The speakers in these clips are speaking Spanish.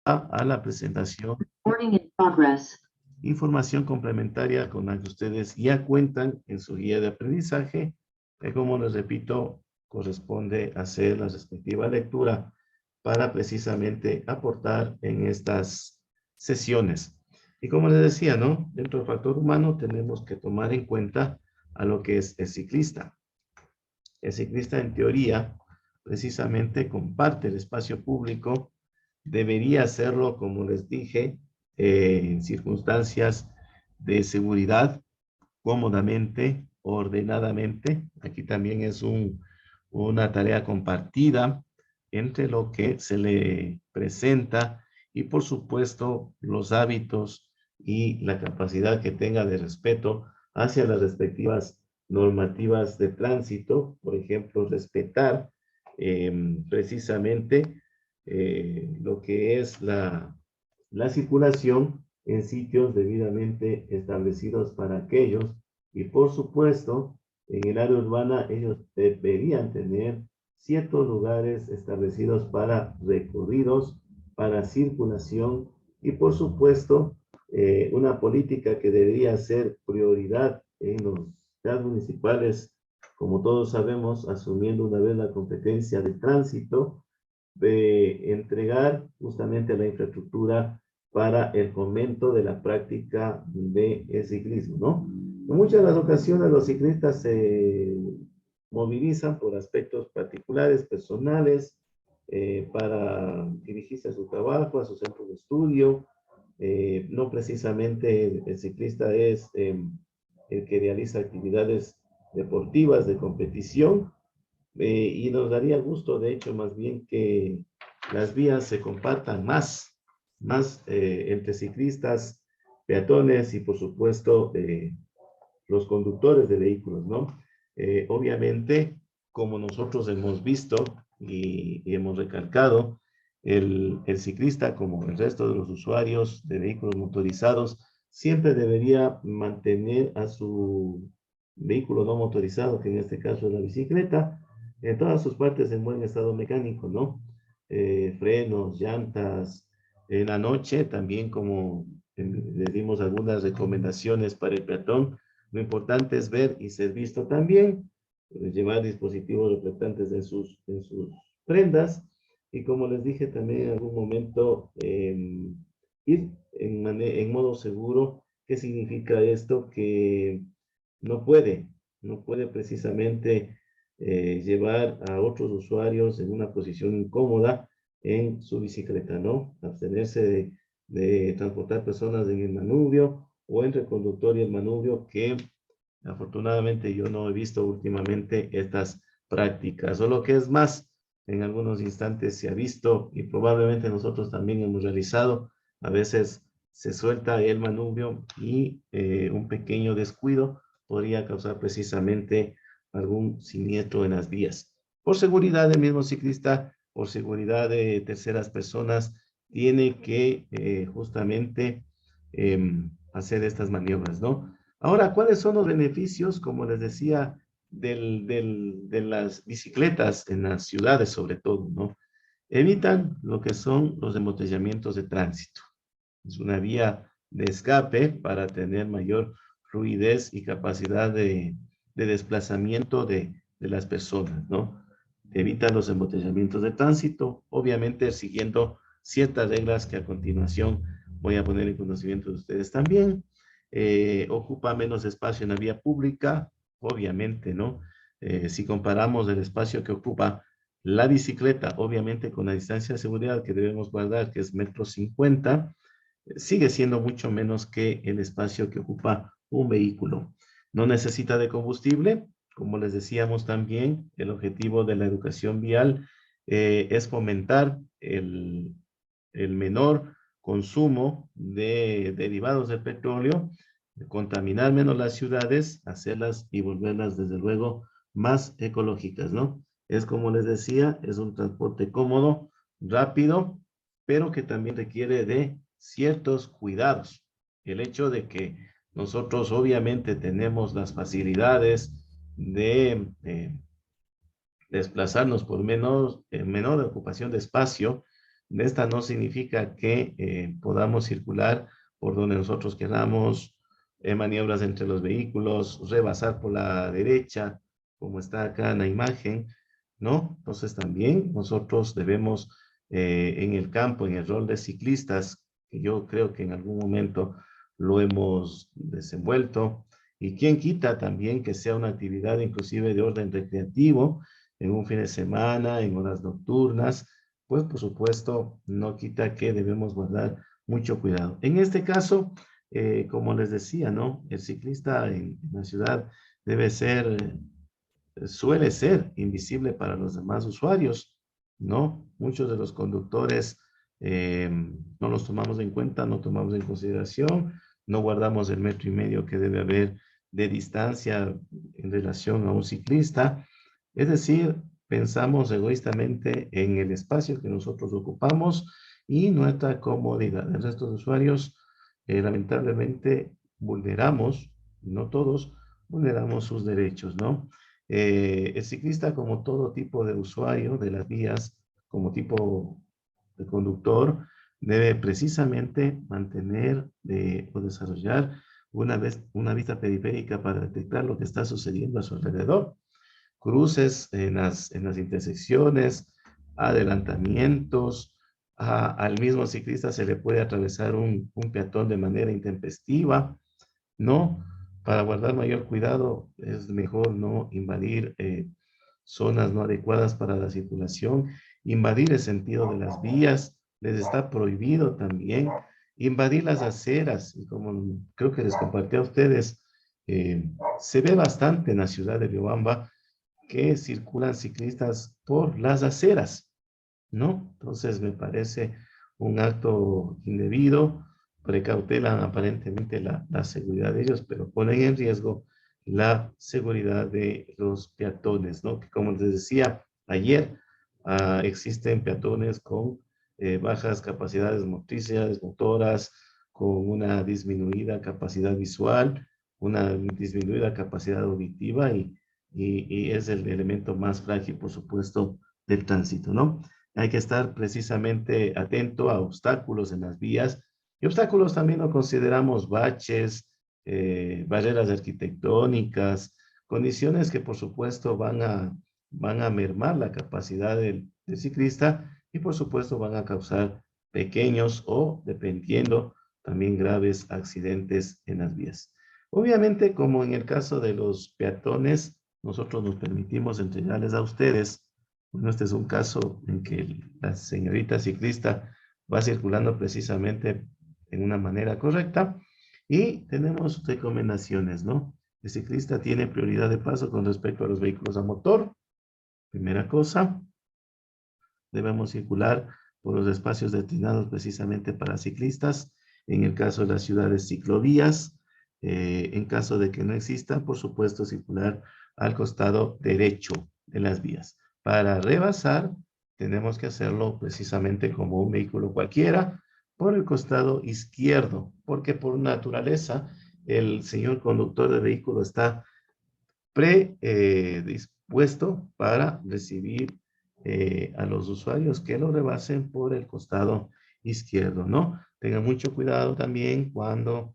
a la presentación, Recording in progress. información complementaria con la que ustedes ya cuentan en su guía de aprendizaje, que como les repito, corresponde hacer la respectiva lectura para precisamente aportar en estas sesiones. Y como les decía, ¿no? Dentro del factor humano tenemos que tomar en cuenta a lo que es el ciclista. El ciclista en teoría precisamente comparte el espacio público, debería hacerlo, como les dije, en circunstancias de seguridad, cómodamente, ordenadamente. Aquí también es una tarea compartida entre lo que se le presenta y, por supuesto, los hábitos y la capacidad que tenga de respeto hacia las respectivas normativas de tránsito. Por ejemplo, respetar precisamente lo que es la circulación en sitios debidamente establecidos para aquellos, y por supuesto en el área urbana ellos deberían tener ciertos lugares establecidos para recorridos, para circulación, y por supuesto una política que debería ser prioridad en los ciudades municipales, como todos sabemos, asumiendo una vez la competencia de tránsito, de entregar justamente la infraestructura para el fomento de la práctica del ciclismo, ¿no? En muchas de las ocasiones los ciclistas se movilizan por aspectos particulares, personales, para dirigirse a su trabajo, a su centro de estudio. No precisamente el ciclista es el que realiza actividades deportivas de competición, y nos daría gusto, de hecho, más bien que las vías se compartan más entre ciclistas, peatones y, por supuesto, los conductores de vehículos, ¿no? Obviamente, como nosotros hemos visto y hemos recalcado, el ciclista, como el resto de los usuarios de vehículos motorizados, siempre debería mantener a su vehículo no motorizado, que en este caso es la bicicleta, en todas sus partes en buen estado mecánico, ¿no? Frenos, llantas. En la noche también, como le dimos algunas recomendaciones para el peatón, lo importante es ver y ser visto también, llevar dispositivos reflectantes en sus prendas, y como les dije también en algún momento, ir en modo seguro. ¿Qué significa esto? Que no puede, no puede precisamente llevar a otros usuarios en una posición incómoda en su bicicleta, ¿no? Abstenerse de transportar personas en el manubrio o entre el conductor y el manubrio, que afortunadamente yo no he visto últimamente estas prácticas, o lo que es más, en algunos instantes se ha visto y probablemente nosotros también hemos realizado, a veces se suelta el manubrio y un pequeño descuido podría causar precisamente algún siniestro en las vías. Por seguridad del mismo ciclista, por seguridad de terceras personas, tiene que justamente hacer estas maniobras, ¿no? Ahora, ¿cuáles son los beneficios, como les decía, de las bicicletas en las ciudades sobre todo, ¿no? Evitan lo que son los embotellamientos de tránsito. Es una vía de escape para tener mayor fluidez y capacidad de desplazamiento de las personas, ¿no? Evitan los embotellamientos de tránsito, obviamente siguiendo ciertas reglas que a continuación voy a poner en conocimiento de ustedes también. Ocupa menos espacio en la vía pública, obviamente, ¿no? Si comparamos el espacio que ocupa la bicicleta, obviamente con la distancia de seguridad que debemos guardar, que es 1,50 m, sigue siendo mucho menos que el espacio que ocupa un vehículo. No necesita de combustible. Como les decíamos también, el objetivo de la educación vial es fomentar el menor consumo de derivados del petróleo, contaminar menos las ciudades, hacerlas y volverlas desde luego más ecológicas, ¿no? Es como les decía, es un transporte cómodo, rápido, pero que también requiere de ciertos cuidados. El hecho de que nosotros obviamente tenemos las facilidades de desplazarnos por menor ocupación de espacio, Esta no significa que podamos circular por donde nosotros queramos, maniobras entre los vehículos, rebasar por la derecha, como está acá en la imagen, ¿no? Entonces también nosotros debemos en el campo, en el rol de ciclistas, que yo creo que en algún momento lo hemos desenvuelto, y quién quita también que sea una actividad inclusive de orden recreativo, en un fin de semana, en horas nocturnas, pues por supuesto no quita que debemos guardar mucho cuidado. En este caso, como les decía, ¿no? El ciclista en la ciudad debe ser, suele ser invisible para los demás usuarios, ¿no? Muchos de los conductores no los tomamos en cuenta, no tomamos en consideración, no guardamos el 1,5 metros que debe haber de distancia en relación a un ciclista. Es decir, pensamos egoístamente en el espacio que nosotros ocupamos y nuestra comodidad. El resto de usuarios, lamentablemente, vulneramos, no todos, vulneramos sus derechos, ¿no? El ciclista, como todo tipo de usuario de las vías, como tipo de conductor, debe precisamente mantener o desarrollar una vista periférica para detectar lo que está sucediendo a su alrededor. Cruces en las intersecciones, adelantamientos, al mismo ciclista se le puede atravesar un peatón de manera intempestiva, ¿no? Para guardar mayor cuidado es mejor no invadir zonas no adecuadas para la circulación, invadir el sentido de las vías, les está prohibido también invadir las aceras, y como creo que les compartí a ustedes, se ve bastante en la ciudad de Riobamba que circulan ciclistas por las aceras, ¿no? Entonces me parece un acto indebido, precautelan aparentemente la seguridad de ellos, pero ponen en riesgo la seguridad de los peatones, ¿no? Que como les decía ayer, existen peatones con bajas capacidades motrices, motoras, con una disminuida capacidad visual, una disminuida capacidad auditiva y es el elemento más frágil, por supuesto, del tránsito, ¿no? Hay que estar precisamente atento a obstáculos en las vías. Y obstáculos también lo consideramos baches, barreras arquitectónicas, condiciones que por supuesto van a mermar la capacidad del ciclista y por supuesto van a causar pequeños o, dependiendo, también graves accidentes en las vías. Obviamente, como en el caso de los peatones, nosotros nos permitimos entregarles a ustedes. Bueno, este es un caso en que la señorita ciclista va circulando precisamente en una manera correcta y tenemos recomendaciones, ¿no? El ciclista tiene prioridad de paso con respecto a los vehículos a motor. Primera cosa, debemos circular por los espacios destinados precisamente para ciclistas. En el caso de las ciudades, ciclovías. En caso de que no exista, por supuesto, circular al costado derecho de las vías. Para rebasar, tenemos que hacerlo precisamente como un vehículo cualquiera, por el costado izquierdo, porque por naturaleza el señor conductor de vehículo está predispuesto para recibir a los usuarios que lo rebasen por el costado izquierdo, ¿no? Tengan mucho cuidado también cuando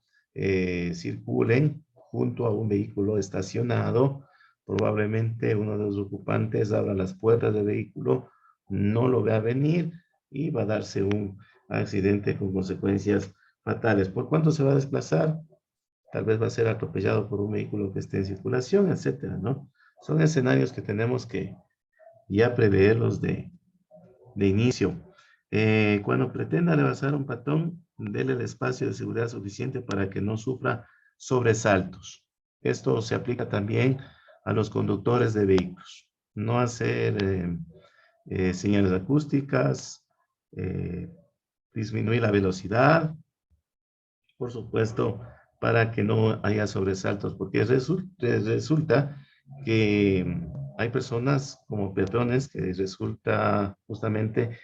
circulen junto a un vehículo estacionado. Probablemente uno de los ocupantes abra las puertas del vehículo, no lo vea venir y va a darse un accidente con consecuencias fatales. ¿Por cuánto se va a desplazar? Tal vez va a ser atropellado por un vehículo que esté en circulación, etcétera, ¿no? Son escenarios que tenemos que ya preverlos de inicio. Cuando pretenda rebasar un peatón, déle el espacio de seguridad suficiente para que no sufra sobresaltos. Esto se aplica también a los conductores de vehículos. No hacer señales acústicas, disminuir la velocidad, por supuesto, para que no haya sobresaltos, porque resulta que hay personas como peatones que resulta justamente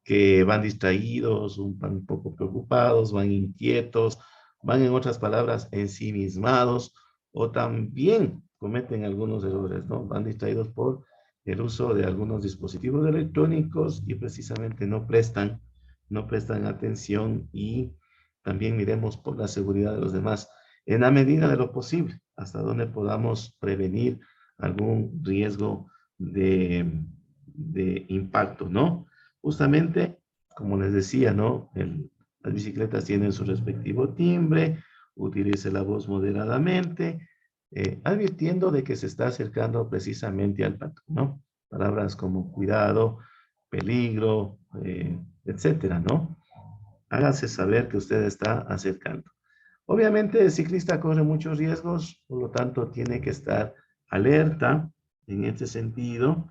que van distraídos, van un poco preocupados, van inquietos, van en otras palabras ensimismados o también cometen algunos errores, ¿no? Van distraídos por el uso de algunos dispositivos electrónicos y precisamente no prestan no prestan atención y también miremos por la seguridad de los demás en la medida de lo posible, hasta donde podamos prevenir algún riesgo de impacto, ¿no? Justamente, como les decía, ¿no? Las bicicletas tienen su respectivo timbre, utilice la voz moderadamente, advirtiendo de que se está acercando precisamente al patrón, ¿no? Palabras como cuidado, peligro, etcétera, ¿no? Hágase saber que usted está acercando. Obviamente el ciclista corre muchos riesgos, por lo tanto tiene que estar alerta en este sentido.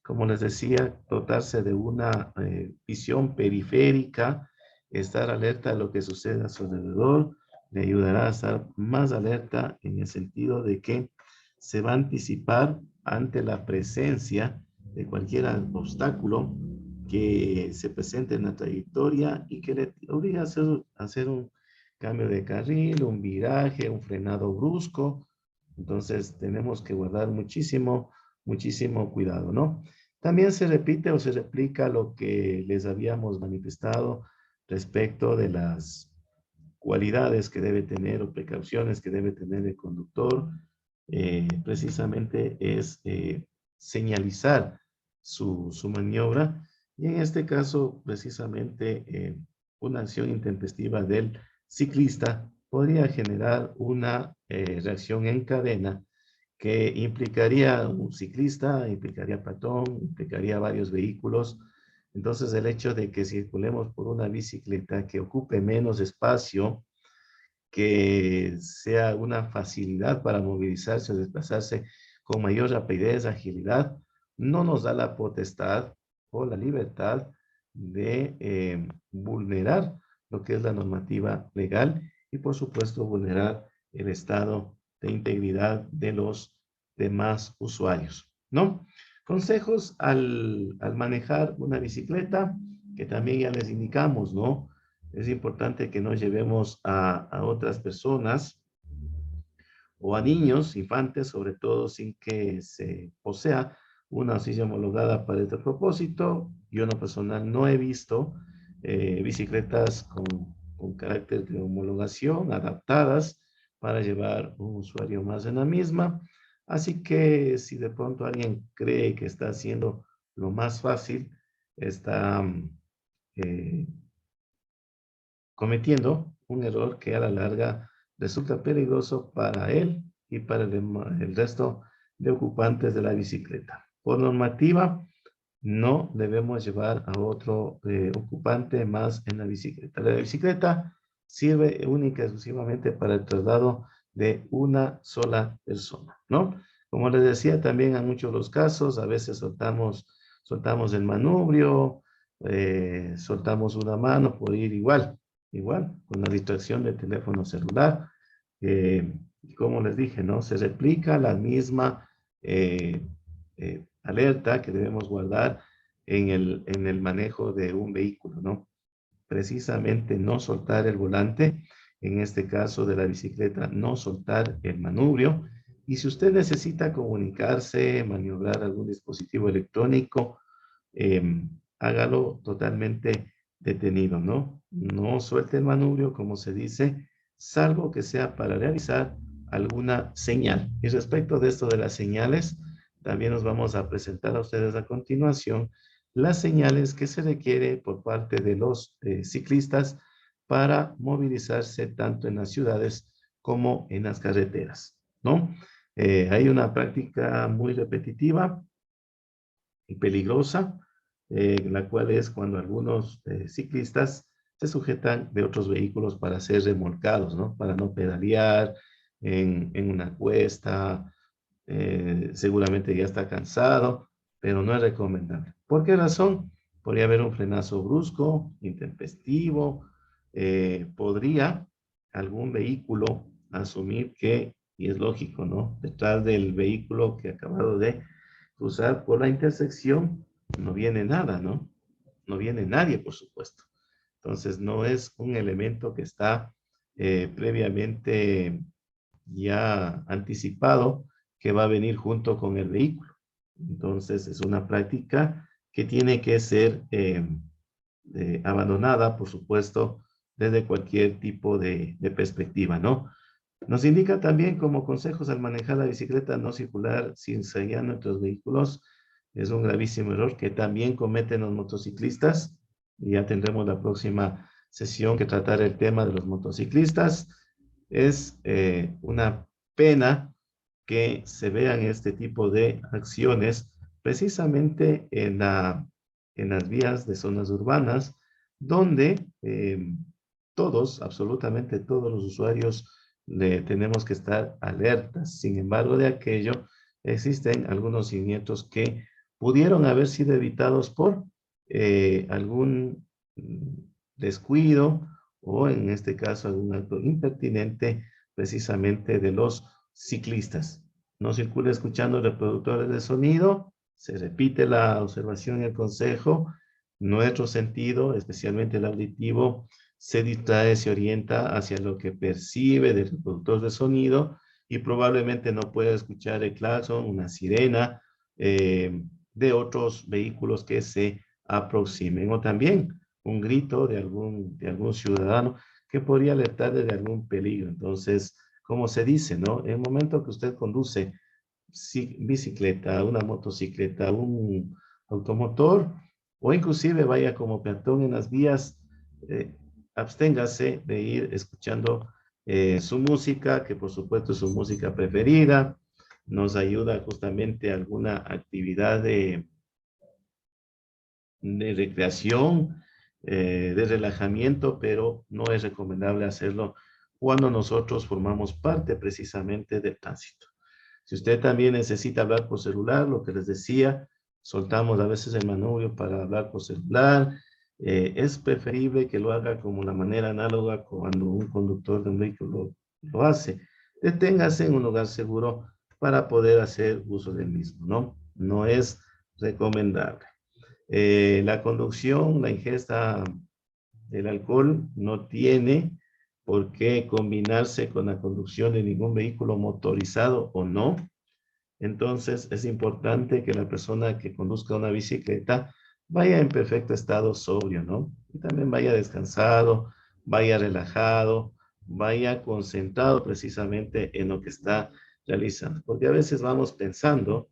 Como les decía, dotarse de una visión periférica, estar alerta a lo que sucede a su alrededor, le ayudará a estar más alerta en el sentido de que se va a anticipar ante la presencia de cualquier obstáculo que se presente en la trayectoria y que le obliga a hacer un cambio de carril, un viraje, un frenado brusco. Entonces tenemos que guardar muchísimo, muchísimo cuidado, ¿no? También se repite o se replica lo que les habíamos manifestado respecto de las cualidades que debe tener o precauciones que debe tener el conductor. Precisamente es señalizar su maniobra y en este caso precisamente una acción intempestiva del ciclista podría generar una reacción en cadena que implicaría un ciclista, implicaría peatón, implicaría varios vehículos. Entonces, el hecho de que circulemos por una bicicleta que ocupe menos espacio, que sea una facilidad para movilizarse o desplazarse con mayor rapidez, agilidad, no nos da la potestad o la libertad de vulnerar lo que es la normativa legal y por supuesto vulnerar el estado de integridad de los demás usuarios, ¿no? Consejos al manejar una bicicleta, que también ya les indicamos, ¿no? Es importante que no llevemos a otras personas o a niños, infantes, sobre todo sin que se posea una silla homologada para este propósito. Yo en lo personal no he visto bicicletas con carácter de homologación adaptadas para llevar un usuario más en la misma. Así que si de pronto alguien cree que está haciendo lo más fácil, está eh, cometiendo un error que a la larga resulta peligroso para él y para el resto de ocupantes de la bicicleta. Por normativa, no debemos llevar a otro ocupante más en la bicicleta. La bicicleta sirve única y exclusivamente para el traslado de una sola persona, ¿no? Como les decía, también en muchos de los casos, a veces soltamos el manubrio, soltamos una mano por ir igual, con la distracción del teléfono celular. Como les dije, ¿no? Se replica la misma alerta que debemos guardar en el manejo de un vehículo, ¿no? Precisamente no soltar el volante, en este caso de la bicicleta, no soltar el manubrio. Y si usted necesita comunicarse, maniobrar algún dispositivo electrónico, hágalo totalmente detenido, ¿no? No suelte el manubrio, como se dice, salvo que sea para realizar alguna señal. Y respecto de esto de las señales, también nos vamos a presentar a ustedes a continuación las señales que se requiere por parte de los ciclistas para movilizarse tanto en las ciudades como en las carreteras, ¿no? Hay una práctica muy repetitiva y peligrosa, la cual es cuando algunos ciclistas se sujetan de otros vehículos para ser remolcados, ¿no? Para no pedalear en una cuesta, seguramente ya está cansado, pero no es recomendable. ¿Por qué razón? Podría haber un frenazo brusco, intempestivo, podría algún vehículo asumir que, y es lógico, ¿no? Detrás del vehículo que ha acabado de cruzar por la intersección, no viene nada, ¿no? No viene nadie, por supuesto. Entonces, no es un elemento que está previamente ya anticipado que va a venir junto con el vehículo. Entonces, es una práctica que tiene que ser abandonada, por supuesto, desde cualquier tipo de perspectiva, ¿no? Nos indica también como consejos al manejar la bicicleta no circular sin sellar nuestros vehículos. Es un gravísimo error que también cometen los motociclistas. Y ya tendremos la próxima sesión que tratar el tema de los motociclistas. Es una pena que se vean este tipo de acciones precisamente en las vías de zonas urbanas, donde todos, absolutamente todos los usuarios, tenemos que estar alertas. Sin embargo, de aquello existen algunos siniestros que pudieron haber sido evitados por algún descuido o en este caso algún acto impertinente precisamente de los ciclistas. No circule escuchando reproductores de sonido, se repite la observación y el consejo, nuestro sentido, especialmente el auditivo, se distrae, se orienta hacia lo que percibe del reproductor de sonido y probablemente no pueda escuchar el claxon, una sirena de otros vehículos que se aproximen o también un grito de algún ciudadano que podría alertarle de algún peligro. Entonces, como se dice, ¿no? En el momento que usted conduce bicicleta, una motocicleta, un automotor, o inclusive vaya como peatón en las vías, absténgase de ir escuchando su música, que por supuesto es su música preferida, nos ayuda justamente a alguna actividad de recreación, de relajamiento, pero no es recomendable hacerlo cuando nosotros formamos parte precisamente del tránsito. Si usted también necesita hablar por celular, lo que les decía, soltamos a veces el manubrio para hablar por celular. Es preferible que lo haga como la manera análoga cuando un conductor de un vehículo lo hace. Deténgase en un lugar seguro para poder hacer uso del mismo, ¿no? No es recomendable. La conducción, la ingesta del alcohol no tiene por qué combinarse con la conducción de ningún vehículo motorizado o no. Entonces es importante que la persona que conduzca una bicicleta vaya en perfecto estado sobrio, ¿no? Y también vaya descansado, vaya relajado, vaya concentrado precisamente en lo que está realizando. Porque a veces vamos pensando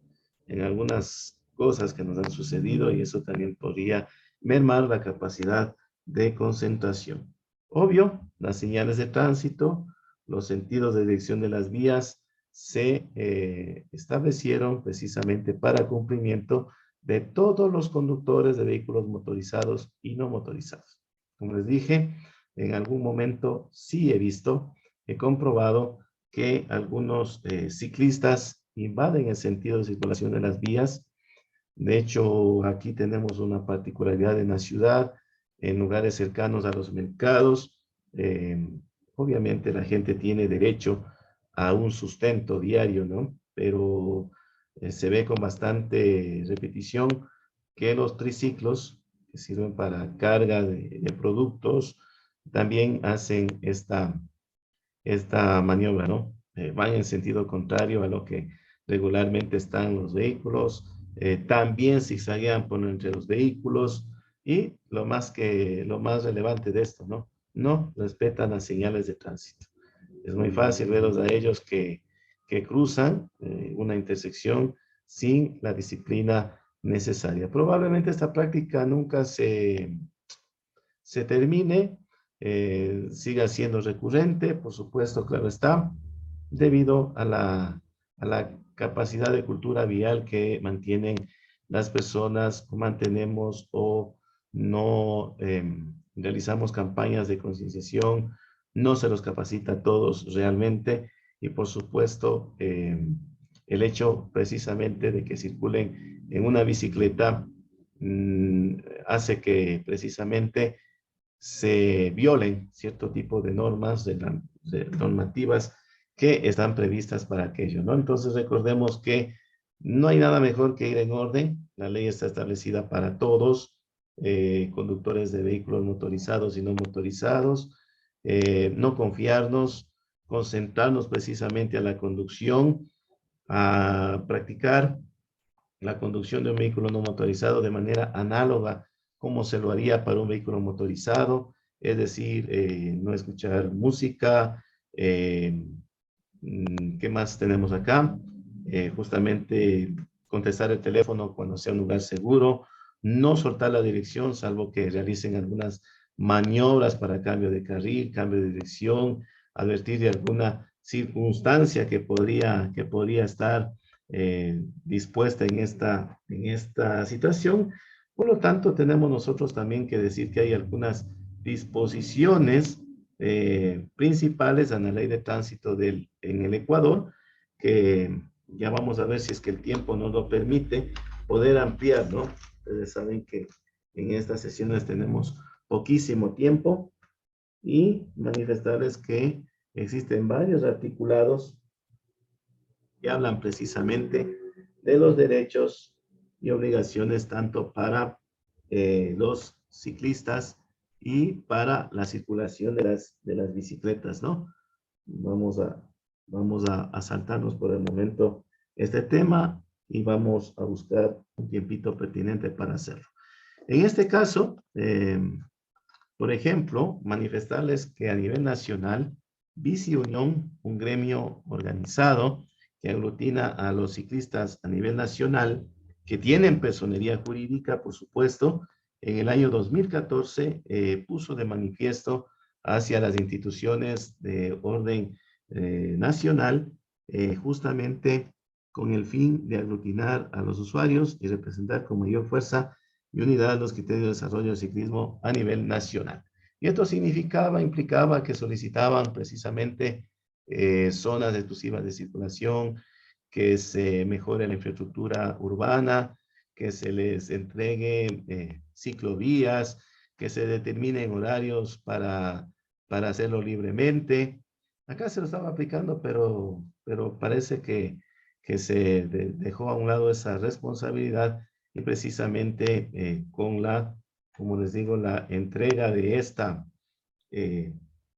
en algunas cosas que nos han sucedido y eso también podría mermar la capacidad de concentración. Obvio, las señales de tránsito, los sentidos de dirección de las vías se establecieron precisamente para cumplimiento de todos los conductores de vehículos motorizados y no motorizados. Como les dije, en algún momento sí he comprobado que algunos ciclistas invaden el sentido de circulación de las vías. De hecho, aquí tenemos una particularidad en la ciudad, en lugares cercanos a los mercados. Obviamente la gente tiene derecho a un sustento diario, ¿no? Pero se ve con bastante repetición que los triciclos, que sirven para carga de productos, también hacen esta maniobra, ¿no? Van en sentido contrario a lo que regularmente están los vehículos, también zigzaguean por entre los vehículos y lo más relevante de esto, ¿no? No respetan las señales de tránsito. Es muy fácil verlos a ellos que cruzan una intersección sin la disciplina necesaria. Probablemente esta práctica nunca se termine, siga siendo recurrente, por supuesto, claro está, debido a la capacidad de cultura vial que mantienen las personas, o mantenemos o no realizamos campañas de concienciación, no se los capacita a todos realmente y por supuesto el hecho precisamente de que circulen en una bicicleta hace que precisamente se violen cierto tipo de normas, de normativas que están previstas para aquello, ¿no? Entonces recordemos que no hay nada mejor que ir en orden. La ley está establecida para todos, conductores de vehículos motorizados y no motorizados. No confiarnos, concentrarnos precisamente a la conducción, a practicar la conducción de un vehículo no motorizado de manera análoga como se lo haría para un vehículo motorizado, es decir, no escuchar música. ¿Qué más tenemos acá? Justamente contestar el teléfono cuando sea un lugar seguro, no soltar la dirección, salvo que realicen algunas maniobras para cambio de carril, cambio de dirección, advertir de alguna circunstancia que podría estar dispuesta en esta situación. Por lo tanto, tenemos nosotros también que decir que hay algunas disposiciones principales en la ley de tránsito en el Ecuador, que ya vamos a ver si es que el tiempo nos lo permite, poder ampliar, ¿no? Ustedes saben que en estas sesiones tenemos poquísimo tiempo y manifestarles que existen varios articulados que hablan precisamente de los derechos y obligaciones tanto para los ciclistas y para la circulación de las bicicletas, ¿no? Vamos a saltarnos por el momento este tema y vamos a buscar un tiempito pertinente para hacerlo. En este caso, por ejemplo, manifestarles que a nivel nacional, Bici Unión, un gremio organizado que aglutina a los ciclistas a nivel nacional, que tienen personería jurídica, por supuesto, en el año 2014 puso de manifiesto hacia las instituciones de orden nacional, justamente con el fin de aglutinar a los usuarios y representar con mayor fuerza y unidad los criterios de desarrollo del ciclismo a nivel nacional. Y esto implicaba que solicitaban precisamente zonas exclusivas de circulación, que se mejore la infraestructura urbana, que se les entregue ciclovías, que se determinen horarios para hacerlo libremente. Acá se lo estaba aplicando, pero parece que se dejó a un lado esa responsabilidad y precisamente con como les digo, la entrega de esta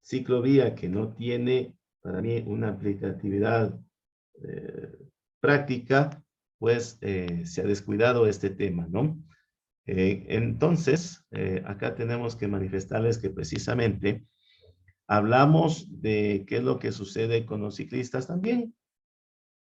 ciclovía que no tiene para mí una aplicatividad práctica, pues se ha descuidado este tema, ¿no? Entonces, acá tenemos que manifestarles que precisamente hablamos de qué es lo que sucede con los ciclistas también,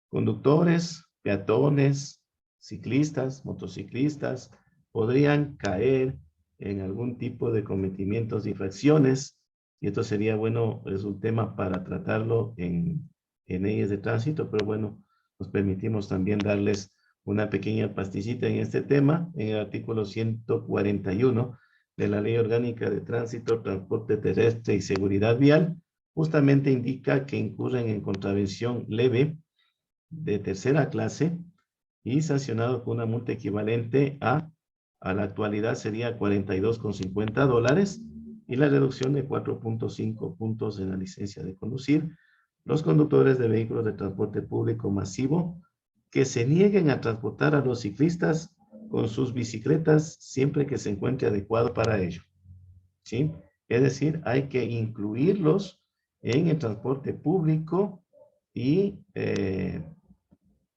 conductores, peatones, ciclistas, motociclistas, podrían caer en algún tipo de cometimientos de infracciones, y esto sería bueno, es un tema para tratarlo en leyes de tránsito, pero bueno, nos permitimos también darles una pequeña pastillita en este tema, en el artículo 141 de la Ley Orgánica de Tránsito, Transporte Terrestre y Seguridad Vial, justamente indica que incurren en contravención leve de tercera clase y sancionado con una multa equivalente a la actualidad sería $42,50 y la reducción de 4.5 puntos en la licencia de conducir. Los conductores de vehículos de transporte público masivo que se nieguen a transportar a los ciclistas con sus bicicletas siempre que se encuentre adecuado para ello, ¿sí? Es decir, hay que incluirlos en el transporte público y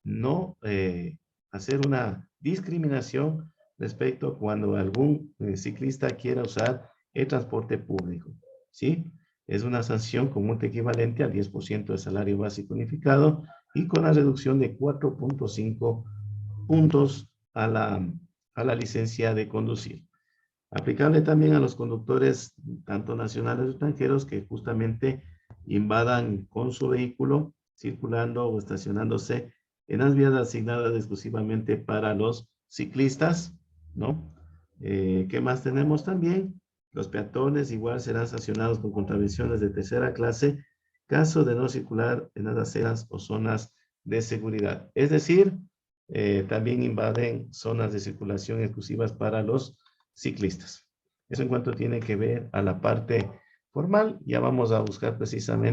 no hacer una discriminación respecto cuando algún ciclista quiera usar el transporte público, ¿sí? Es una sanción con multa equivalente al 10% del salario básico unificado y con la reducción de 4.5 puntos a la licencia de conducir. Aplicable también a los conductores, tanto nacionales como extranjeros, que justamente invadan con su vehículo, circulando o estacionándose en las vías asignadas exclusivamente para los ciclistas, ¿no? ¿Qué más tenemos también? Los peatones igual serán sancionados con contravenciones de tercera clase, caso de no circular en las aceras o zonas de seguridad. Es decir, también invaden zonas de circulación exclusivas para los ciclistas. Eso en cuanto tiene que ver a la parte formal, ya vamos a buscar precisamente